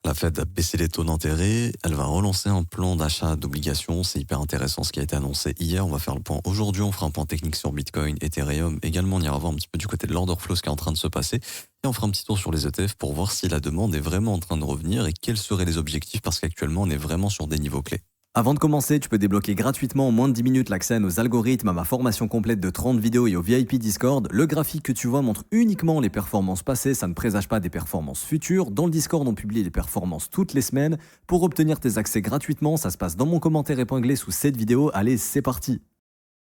La Fed a baissé les taux d'intérêt, elle va relancer un plan d'achat d'obligations, c'est hyper intéressant ce qui a été annoncé hier, on va faire le point aujourd'hui, on fera un point technique sur Bitcoin, Ethereum, également on ira voir un petit peu du côté de l'order flow ce qui est en train de se passer, et on fera un petit tour sur les ETF pour voir si la demande est vraiment en train de revenir et quels seraient les objectifs parce qu'actuellement on est vraiment sur des niveaux clés. Avant de commencer, tu peux débloquer gratuitement en moins de 10 minutes l'accès à nos algorithmes, à ma formation complète de 30 vidéos et au VIP Discord. Le graphique que tu vois montre uniquement les performances passées, ça ne présage pas des performances futures. Dans le Discord, on publie les performances toutes les semaines. Pour obtenir tes accès gratuitement, ça se passe dans mon commentaire épinglé sous cette vidéo. Allez, c'est parti!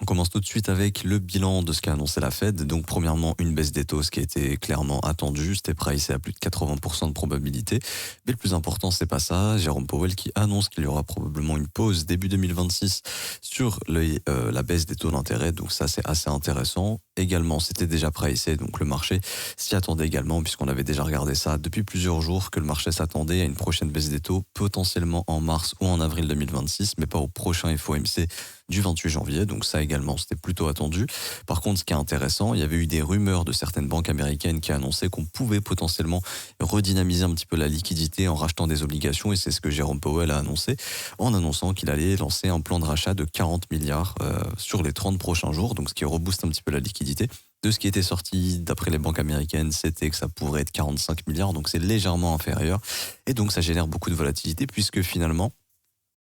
On commence tout de suite avec le bilan de ce qu'a annoncé la Fed. Donc, premièrement, une baisse des taux, ce qui était clairement attendu. C'était pricé à plus de 80% de probabilité. Mais le plus important, c'est pas ça. Jérôme Powell qui annonce qu'il y aura probablement une pause début 2026 sur la baisse des taux d'intérêt. Donc, ça, c'est assez intéressant. Également, c'était déjà pricé. Donc, le marché s'y attendait également, puisqu'on avait déjà regardé ça depuis plusieurs jours, que le marché s'attendait à une prochaine baisse des taux, potentiellement en mars ou en avril 2026, mais pas au prochain FOMC du 28 janvier, donc ça également c'était plutôt attendu. Par contre, ce qui est intéressant, il y avait eu des rumeurs de certaines banques américaines qui annonçaient qu'on pouvait potentiellement redynamiser un petit peu la liquidité en rachetant des obligations, et c'est ce que Jérôme Powell a annoncé, en annonçant qu'il allait lancer un plan de rachat de 40 milliards sur les 30 prochains jours, donc ce qui rebooste un petit peu la liquidité. De ce qui était sorti d'après les banques américaines, c'était que ça pourrait être 45 milliards, donc c'est légèrement inférieur, et donc ça génère beaucoup de volatilité, puisque finalement,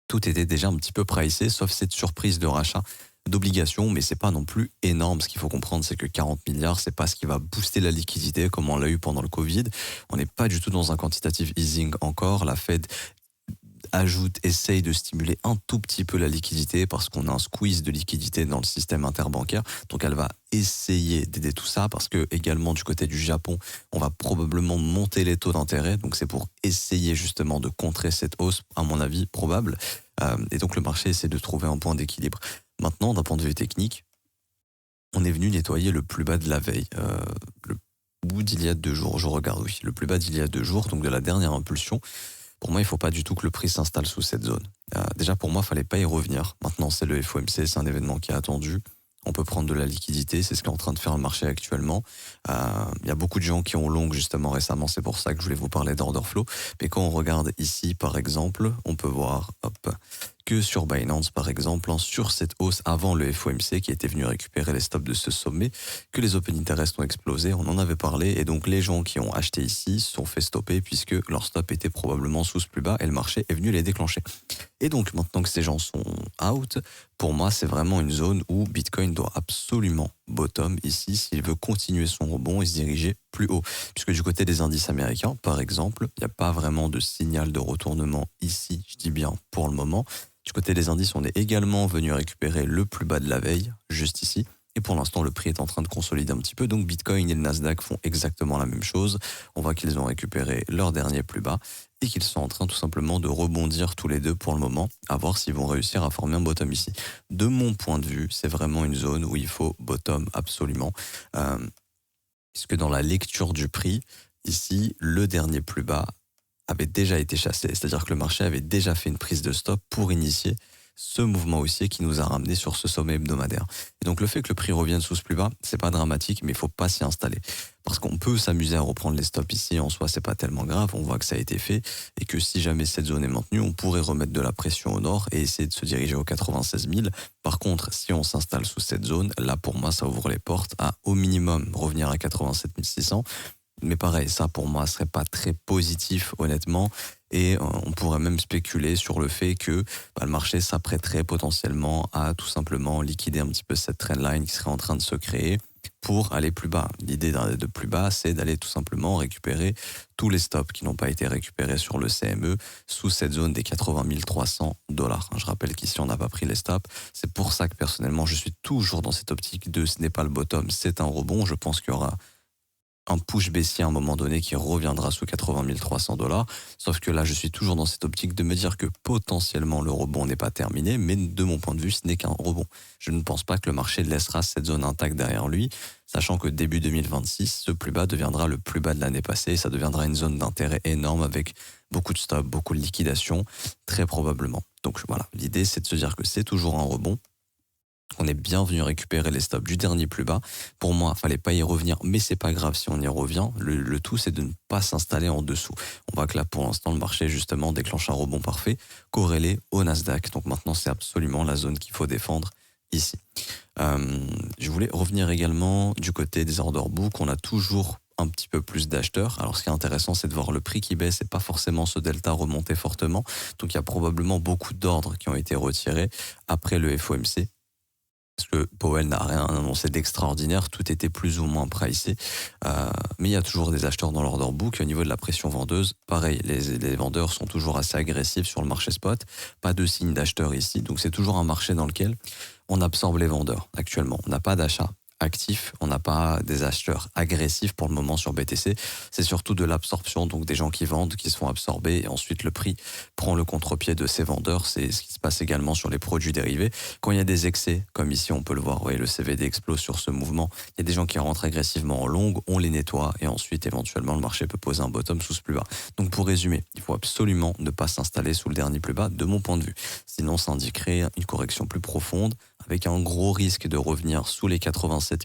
tout était déjà un petit peu pricé, sauf cette surprise de rachat d'obligations, mais c'est pas non plus énorme. Ce qu'il faut comprendre, c'est que 40 milliards, c'est pas ce qui va booster la liquidité comme on l'a eu pendant le Covid. On n'est pas du tout dans un quantitative easing encore. La Fed essaye de stimuler un tout petit peu la liquidité parce qu'on a un squeeze de liquidité dans le système interbancaire. Donc elle va essayer d'aider tout ça parce que également du côté du Japon, on va probablement monter les taux d'intérêt. Donc c'est pour essayer justement de contrer cette hausse, à mon avis, probable. Et donc le marché essaie de trouver un point d'équilibre. Maintenant, d'un point de vue technique, on est venu nettoyer le plus bas de la veille. Le bout d'il y a 2 jours, je regarde, oui, le plus bas d'il y a 2 jours, donc de la dernière impulsion. Pour moi, il ne faut pas du tout que le prix s'installe sous cette zone. Déjà, pour moi, il ne fallait pas y revenir. Maintenant, c'est le FOMC, c'est un événement qui est attendu. On peut prendre de la liquidité, c'est ce qu'est en train de faire le marché actuellement. Il y a beaucoup de gens qui ont long justement récemment, c'est pour ça que je voulais vous parler d'order flow. Mais quand on regarde ici, par exemple, on peut voir que sur Binance, par exemple, sur cette hausse avant le FOMC qui était venu récupérer les stops de ce sommet, que les open interest ont explosé, on en avait parlé, et donc les gens qui ont acheté ici se sont fait stopper puisque leur stop était probablement sous ce plus bas et le marché est venu les déclencher. Et donc maintenant que ces gens sont out, pour moi c'est vraiment une zone où Bitcoin doit absolument bottom ici s'il veut continuer son rebond et se diriger plus haut. Puisque du côté des indices américains, par exemple, il n'y a pas vraiment de signal de retournement ici, je dis bien pour le moment. Du côté des indices, on est également venu récupérer le plus bas de la veille, juste ici. Et pour l'instant, le prix est en train de consolider un petit peu. Donc Bitcoin et le Nasdaq font exactement la même chose. On voit qu'ils ont récupéré leur dernier plus bas et qu'ils sont en train tout simplement de rebondir tous les deux pour le moment, à voir s'ils vont réussir à former un bottom ici. De mon point de vue, c'est vraiment une zone où il faut bottom absolument. Puisque dans la lecture du prix, ici, le dernier plus bas avait déjà été chassé, c'est-à-dire que le marché avait déjà fait une prise de stop pour initier ce mouvement haussier qui nous a ramené sur ce sommet hebdomadaire. Et donc le fait que le prix revienne sous ce plus bas, c'est pas dramatique, mais il faut pas s'y installer. Parce qu'on peut s'amuser à reprendre les stops ici, en soi c'est pas tellement grave, on voit que ça a été fait, et que si jamais cette zone est maintenue, on pourrait remettre de la pression au nord et essayer de se diriger aux 96 000. Par contre, si on s'installe sous cette zone, là pour moi ça ouvre les portes à au minimum revenir à 87 600. Mais pareil, ça pour moi serait pas très positif honnêtement, et on pourrait même spéculer sur le fait que le marché s'apprêterait potentiellement à tout simplement liquider un petit peu cette trendline qui serait en train de se créer pour aller plus bas. L'idée de plus bas, c'est d'aller tout simplement récupérer tous les stops qui n'ont pas été récupérés sur le CME sous cette zone des 80 300 dollars. Je rappelle qu'ici, on n'a pas pris les stops. C'est pour ça que personnellement, je suis toujours dans cette optique de ce n'est pas le bottom, c'est un rebond. Je pense qu'il y aura un push baissier à un moment donné qui reviendra sous 80 300 dollars. Sauf que là, je suis toujours dans cette optique de me dire que potentiellement le rebond n'est pas terminé, mais de mon point de vue, ce n'est qu'un rebond. Je ne pense pas que le marché laissera cette zone intacte derrière lui, sachant que début 2026, ce plus bas deviendra le plus bas de l'année passée. Ça deviendra une zone d'intérêt énorme avec beaucoup de stops, beaucoup de liquidations, très probablement. Donc voilà, l'idée, c'est de se dire que c'est toujours un rebond. On est bien venu récupérer les stops du dernier plus bas. Pour moi, il fallait pas y revenir, mais c'est pas grave si on y revient. Le tout, c'est de ne pas s'installer en dessous. On voit que là, pour l'instant, le marché, justement, déclenche un rebond parfait, corrélé au Nasdaq. Donc maintenant, c'est absolument la zone qu'il faut défendre ici. Je voulais revenir également du côté des order book. On a toujours un petit peu plus d'acheteurs. Alors, ce qui est intéressant, c'est de voir le prix qui baisse et pas forcément ce delta remonter fortement. Donc, il y a probablement beaucoup d'ordres qui ont été retirés après le FOMC. Parce que Powell n'a rien annoncé d'extraordinaire, tout était plus ou moins pricé. Mais il y a toujours des acheteurs dans l'order book. Au niveau de la pression vendeuse, pareil, les vendeurs sont toujours assez agressifs sur le marché spot. Pas de signe d'acheteur ici. Donc c'est toujours un marché dans lequel on absorbe les vendeurs actuellement. On n'a pas d'achat actif, on n'a pas des acheteurs agressifs pour le moment sur BTC. C'est surtout de l'absorption, donc des gens qui vendent, qui se font absorber, et ensuite le prix prend le contre-pied de ces vendeurs. C'est ce qui se passe également sur les produits dérivés. Quand il y a des excès, comme ici on peut le voir, vous voyez, le CVD explose sur ce mouvement, il y a des gens qui rentrent agressivement en longue, on les nettoie, et ensuite éventuellement le marché peut poser un bottom sous ce plus bas. Donc pour résumer, il faut absolument ne pas s'installer sous le dernier plus bas de mon point de vue. Sinon ça indiquerait une correction plus profonde, avec un gros risque de revenir sous les 87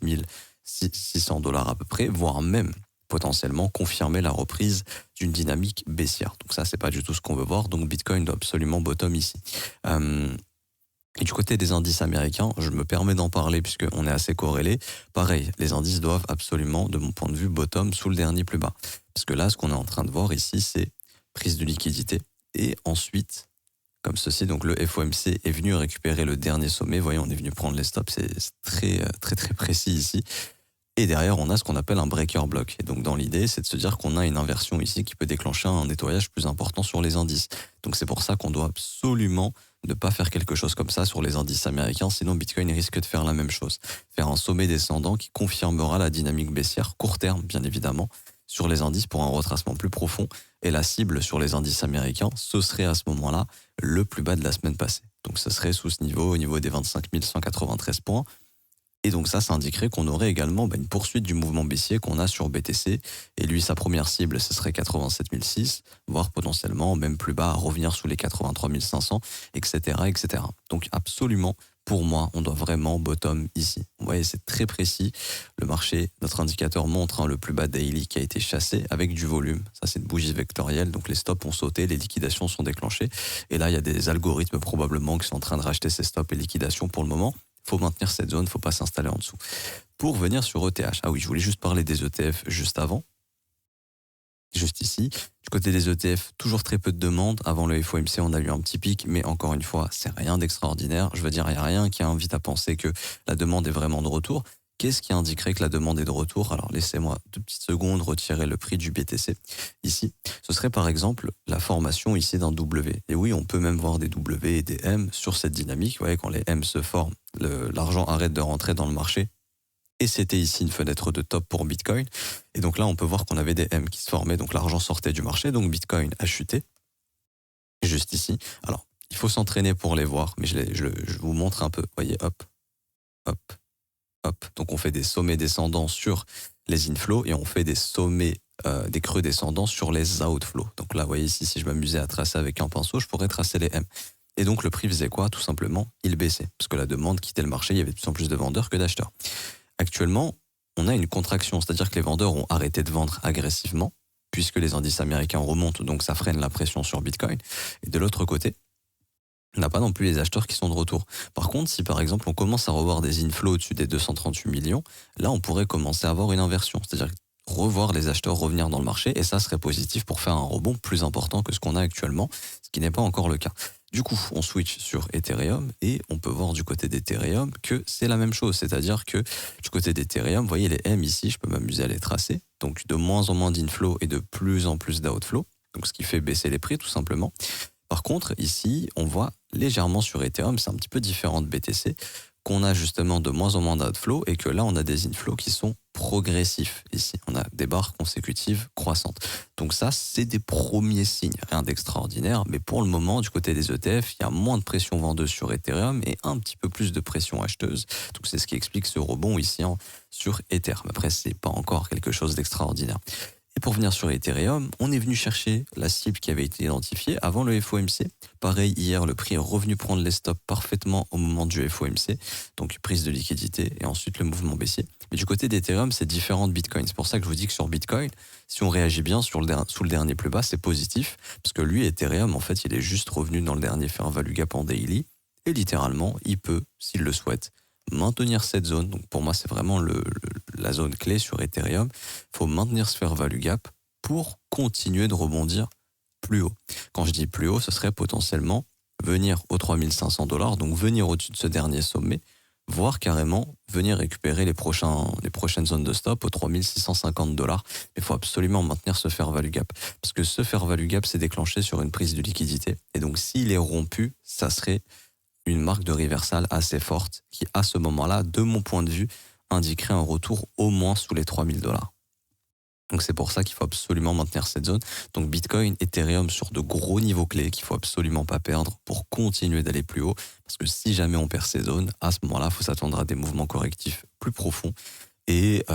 600 $ à peu près, voire même potentiellement confirmer la reprise d'une dynamique baissière. Donc ça, c'est pas du tout ce qu'on veut voir. Donc Bitcoin doit absolument bottom ici. Et du côté des indices américains, je me permets d'en parler puisqu'on est assez corrélés. Pareil, les indices doivent absolument, de mon point de vue, bottom sous le dernier plus bas. Parce que là, ce qu'on est en train de voir ici, c'est prise de liquidité et ensuite comme ceci. Donc le FOMC est venu récupérer le dernier sommet. Vous voyez, on est venu prendre les stops. C'est très précis ici. Et derrière, on a ce qu'on appelle un breaker block. Et donc dans l'idée, c'est de se dire qu'on a une inversion ici qui peut déclencher un nettoyage plus important sur les indices. Donc c'est pour ça qu'on doit absolument ne pas faire quelque chose comme ça sur les indices américains. Sinon, Bitcoin risque de faire la même chose. Faire un sommet descendant qui confirmera la dynamique baissière, court terme bien évidemment, sur les indices pour un retracement plus profond. Et la cible sur les indices américains, ce serait à ce moment-là le plus bas de la semaine passée. Donc ce serait sous ce niveau, au niveau des 25 193 points. Et donc ça indiquerait qu'on aurait également une poursuite du mouvement baissier qu'on a sur BTC. Et lui, sa première cible, ce serait 87 600, voire potentiellement même plus bas, à revenir sous les 83 500, etc., etc. Donc absolument, pour moi, on doit vraiment bottom ici. Vous voyez, c'est très précis. Le marché, notre indicateur montre le plus bas daily qui a été chassé avec du volume. Ça, c'est une bougie vectorielle. Donc les stops ont sauté, les liquidations sont déclenchées. Et là, il y a des algorithmes probablement qui sont en train de racheter ces stops et liquidations pour le moment. Il faut maintenir cette zone, il ne faut pas s'installer en dessous. Pour venir sur ETH, ah oui, je voulais juste parler des ETF juste avant. Juste ici. Du côté des ETF, toujours très peu de demandes. Avant le FOMC, on a eu un petit pic, mais encore une fois, c'est rien d'extraordinaire. Je veux dire, il n'y a rien qui invite à penser que la demande est vraiment de retour. Qu'est-ce qui indiquerait que la demande est de retour? Alors, laissez-moi 2 petites secondes retirer le prix du BTC ici. Ce serait par exemple la formation ici d'un W. Et oui, on peut même voir des W et des M sur cette dynamique. Vous voyez, quand les M se forment, l'argent arrête de rentrer dans le marché. Et c'était ici une fenêtre de top pour Bitcoin. Et donc là, on peut voir qu'on avait des M qui se formaient, donc l'argent sortait du marché, donc Bitcoin a chuté. Juste ici. Alors, il faut s'entraîner pour les voir, mais je vous montre un peu. Vous voyez, hop, hop, hop. Donc on fait des sommets descendants sur les inflows et on fait des sommets, des creux descendants sur les outflows. Donc là, vous voyez ici, si je m'amusais à tracer avec un pinceau, je pourrais tracer les M. Et donc le prix faisait quoi? Tout simplement, il baissait. Parce que la demande quittait le marché, il y avait de plus en plus de vendeurs que d'acheteurs. Actuellement, on a une contraction, c'est-à-dire que les vendeurs ont arrêté de vendre agressivement, puisque les indices américains remontent, donc ça freine la pression sur Bitcoin. Et de l'autre côté, on n'a pas non plus les acheteurs qui sont de retour. Par contre, si par exemple on commence à revoir des inflows au-dessus des 238 millions, là on pourrait commencer à avoir une inversion, c'est-à-dire revoir les acheteurs revenir dans le marché, et ça serait positif pour faire un rebond plus important que ce qu'on a actuellement, ce qui n'est pas encore le cas. Du coup, on switch sur Ethereum et on peut voir du côté d'Ethereum que c'est la même chose. C'est-à-dire que du côté d'Ethereum, vous voyez les M ici, je peux m'amuser à les tracer. Donc de moins en moins d'inflow et de plus en plus d'outflow. Donc ce qui fait baisser les prix tout simplement. Par contre, ici, on voit légèrement sur Ethereum, c'est un petit peu différent de BTC, qu'on a justement de moins en moins d'outflow et que là, on a des inflows qui sont progressifs. Ici, on a des barres consécutives croissantes. Donc ça, c'est des premiers signes. Rien d'extraordinaire, mais pour le moment, du côté des ETF, il y a moins de pression vendeuse sur Ethereum et un petit peu plus de pression acheteuse. Donc c'est ce qui explique ce rebond ici sur Ether. Mais après, c'est pas encore quelque chose d'extraordinaire. Et pour venir sur Ethereum, on est venu chercher la cible qui avait été identifiée avant le FOMC. Pareil, hier, le prix est revenu prendre les stops parfaitement au moment du FOMC, donc prise de liquidité et ensuite le mouvement baissier. Mais du côté d'Ethereum, c'est différent de Bitcoin. C'est pour ça que je vous dis que sur Bitcoin, si on réagit bien sous le dernier plus bas, c'est positif, parce que lui, Ethereum, en fait, il est juste revenu dans le dernier fair value gap en daily, et littéralement, il peut, s'il le souhaite, maintenir cette zone. Donc pour moi, c'est vraiment la zone clé sur Ethereum. Il faut maintenir ce fair value gap pour continuer de rebondir plus haut. Quand je dis plus haut, ce serait potentiellement venir aux $3 500, donc venir au-dessus de ce dernier sommet, voire carrément venir récupérer les prochaines zones de stop aux $3 650. Mais il faut absolument maintenir ce fair value gap. Parce que ce fair value gap s'est déclenché sur une prise de liquidité. Et donc s'il est rompu, ça serait une marque de reversal assez forte qui, à ce moment-là, de mon point de vue, indiquerait un retour au moins sous les $3000. Donc c'est pour ça qu'il faut absolument maintenir cette zone. Donc Bitcoin, Ethereum sur de gros niveaux clés qu'il faut absolument pas perdre pour continuer d'aller plus haut. Parce que si jamais on perd ces zones, à ce moment-là, il faut s'attendre à des mouvements correctifs plus profonds et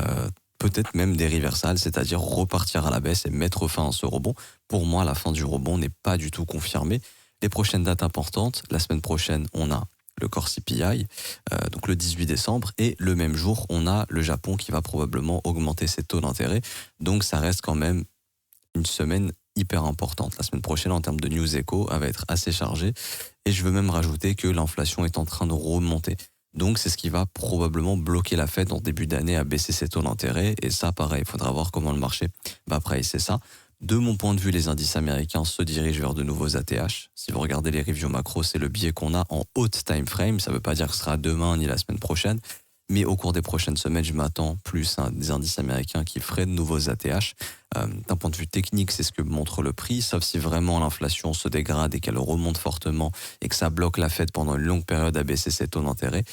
peut-être même des reversals, c'est-à-dire repartir à la baisse et mettre fin à ce rebond. Pour moi, la fin du rebond n'est pas du tout confirmée. Les prochaines dates importantes, la semaine prochaine, on a le Core CPI, donc le 18 décembre, et le même jour, on a le Japon qui va probablement augmenter ses taux d'intérêt. Donc ça reste quand même une semaine hyper importante. La semaine prochaine, en termes de news écho, elle va être assez chargée. Et je veux même rajouter que l'inflation est en train de remonter. Donc c'est ce qui va probablement bloquer la Fed en début d'année à baisser ses taux d'intérêt. Et ça, pareil, il faudra voir comment le marché va pricer ça. De mon point de vue, les indices américains se dirigent vers de nouveaux ATH. Si vous regardez les reviews macro, c'est le biais qu'on a en haute time frame. Ça ne veut pas dire que ce sera demain ni la semaine prochaine. Mais au cours des prochaines semaines, je m'attends plus à des indices américains qui feraient de nouveaux ATH. D'un point de vue technique, c'est ce que montre le prix, sauf si vraiment l'inflation se dégrade et qu'elle remonte fortement et que ça bloque la Fed pendant une longue période à baisser ses taux d'intérêt.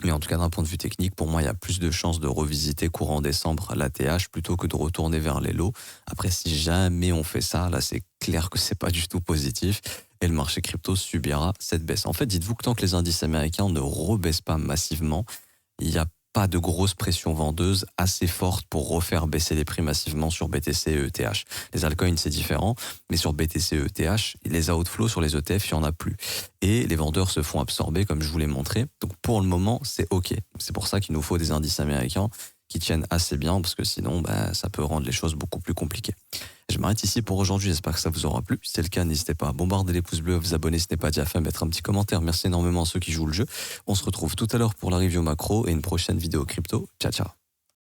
Mais en tout cas, d'un point de vue technique, pour moi, il y a plus de chances de revisiter courant décembre l'ATH plutôt que de retourner vers les lows. Après, si jamais on fait ça, là, c'est clair que c'est pas du tout positif et le marché crypto subira cette baisse. En fait, dites-vous que tant que les indices américains ne rebaissent pas massivement, il n'y a pas de grosse pression vendeuse assez forte pour refaire baisser les prix massivement sur BTC et ETH. Les altcoins, c'est différent, mais sur BTC et ETH, les outflows sur les ETF, il n'y en a plus. Et les vendeurs se font absorber, comme je vous l'ai montré. Donc pour le moment, c'est OK. C'est pour ça qu'il nous faut des indices américains qui tiennent assez bien, parce que sinon, ça peut rendre les choses beaucoup plus compliquées. Je m'arrête ici pour aujourd'hui, j'espère que ça vous aura plu. Si c'est le cas, n'hésitez pas à bombarder les pouces bleus, à vous abonner si ce n'est pas déjà fait, à mettre un petit commentaire. Merci énormément à ceux qui jouent le jeu. On se retrouve tout à l'heure pour la review macro et une prochaine vidéo crypto. Ciao, ciao.